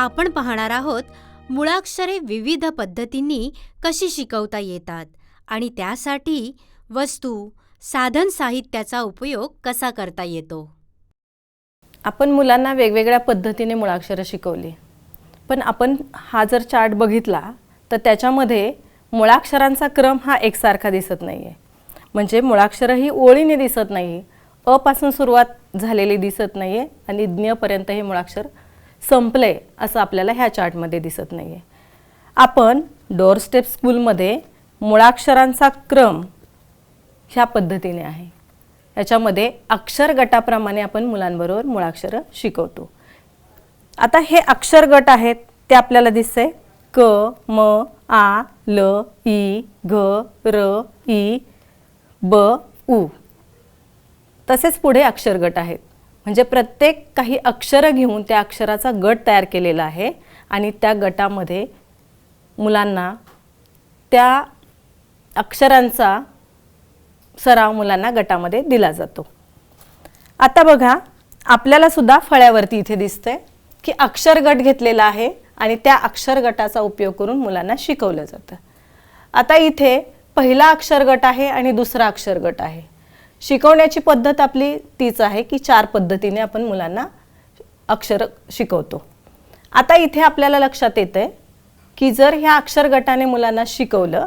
आपण पाहणार आहोत मुळाक्षरे विविध पद्धतींनी कशी शिकवता येतात आणि त्यासाठी वस्तू, साधन साहित्याचा उपयोग कसा करता येतो. आपण मुलांना वेगवेगळ्या पद्धतीने मुळाक्षरं शिकवली, पण आपण हा जर चार्ट बघितला तर त्याच्यामध्ये मुळाक्षरांचा क्रम हा एकसारखा दिसत नाही आहे. म्हणजे मुळाक्षरं ही ओळीने दिसत नाही, अ पासून सुरुवात झालेली दिसत नाही आहे आणि ज्ञपर्यंत हे मुळाक्षर संपले असं आपल्याला ह्या चार्टमध्ये दिसत नाही आहे. आपण डोरस्टेप स्कूलमध्ये मुळाक्षरांचा क्रम ह्या पद्धतीने आहे. याच्यामध्ये अक्षर गटाप्रमाणे आपण मुलांबरोबर मुळाक्षरं शिकवतो. आता हे अक्षर गट आहेत ते आपल्याला दिसते क, म, आ, ल, ई, घ, र, ई, ब, उ. तसेच पुढे अक्षर गट आहेत. म्हणजे प्रत्येक काही अक्षरं घेऊन त्या अक्षराचा गट तयार केलेला आहे आणि त्या गटामध्ये मुलांना त्या अक्षरांचा सराव मुलांना गटामध्ये दिला जातो. आता बघा, आपल्याला सुद्धा फळ्यावरती इथे दिसतंय की अक्षर गट घेतलेला आहे आणि त्या अक्षर गटाचा उपयोग करून मुलांना शिकवलं जातं. आता इथे पहिला अक्षर गट आहे आणि दुसरा अक्षर गट आहे. शिकवण्याची पद्धत आपली तीच आहे की 4 पद्धतीने आपण मुलांना अक्षर शिकवतो. आता इथे आपल्याला लक्षात येतंय की जर ह्या अक्षर गटाने मुलांना शिकवलं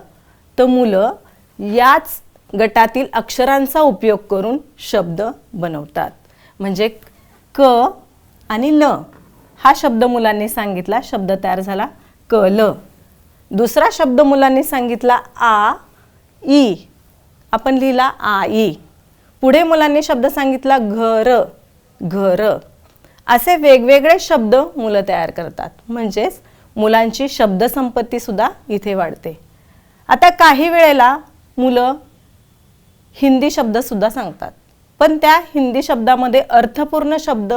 तर मुलं याच गटातील अक्षरांचा उपयोग करून शब्द बनवतात. म्हणजे क आणि ल हा शब्द मुलांनी सांगितला, शब्द तयार झाला कल. दुसरा शब्द मुलांनी सांगितला आ, ई, आपण लिहिला आई. पुढे मुलांनी शब्द सांगितला घर, घर. असे वेगवेगळे शब्द मुलं तयार करतात. म्हणजेच मुलांची शब्दसंपत्ती सुद्धा इथे वाढते. आता काही वेळेला मुलं हिंदी शब्द सुद्धा सांगतात, पण त्या हिंदी शब्दामध्ये अर्थपूर्ण शब्द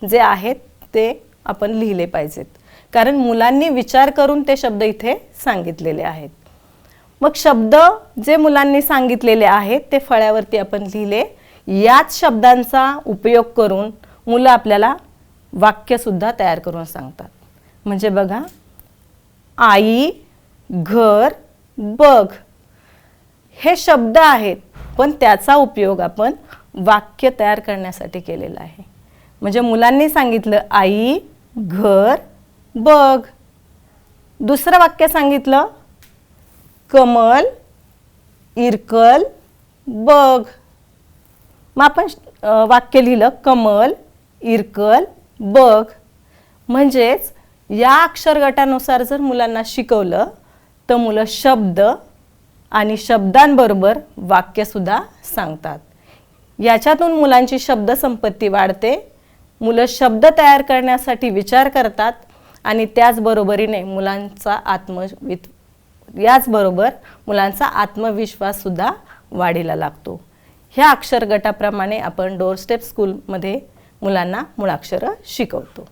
जे आहेत ते आपण लिहिले पाहिजेत, कारण मुलांनी विचार करून ते शब्द इथे सांगितलेले आहेत. मग शब्द जे मुलांनी सांगितलेले आहेत ते फळ्यावरती आपण लिहिले. याच शब्दांचा उपयोग करून मुलं आपल्याला वाक्य सुद्धा तयार करून सांगतात. म्हणजे बघा, आई, घर, बघ हे शब्द आहेत, पण त्याचा उपयोग आपण वाक्य तयार करण्यासाठी केलेला आहे. म्हणजे मुलांनी सांगितलं आई, घर, बघ. दुसरं वाक्य सांगितलं कमल, इरकल, बघ. मग आपण वाक्य लिहिलं कमल, इरकल, बघ. म्हणजेच या अक्षर गटानुसार जर मुलांना शिकवलं तर मुलं शब्द आणि शब्दांबरोबर वाक्य सुद्धा सांगतात. याच्यातून मुलांची शब्दसंपत्ती वाढते. मुलं शब्द तयार करण्यासाठी विचार करतात आणि त्याचबरोबरीने मुलांचा आत्मविश्वास सुद्धा वाढीला लागतो. ह्या अक्षर गटाप्रमाणे आपण डोरस्टेप स्कूलमध्ये मुलांना मुळाक्षरं शिकवतो.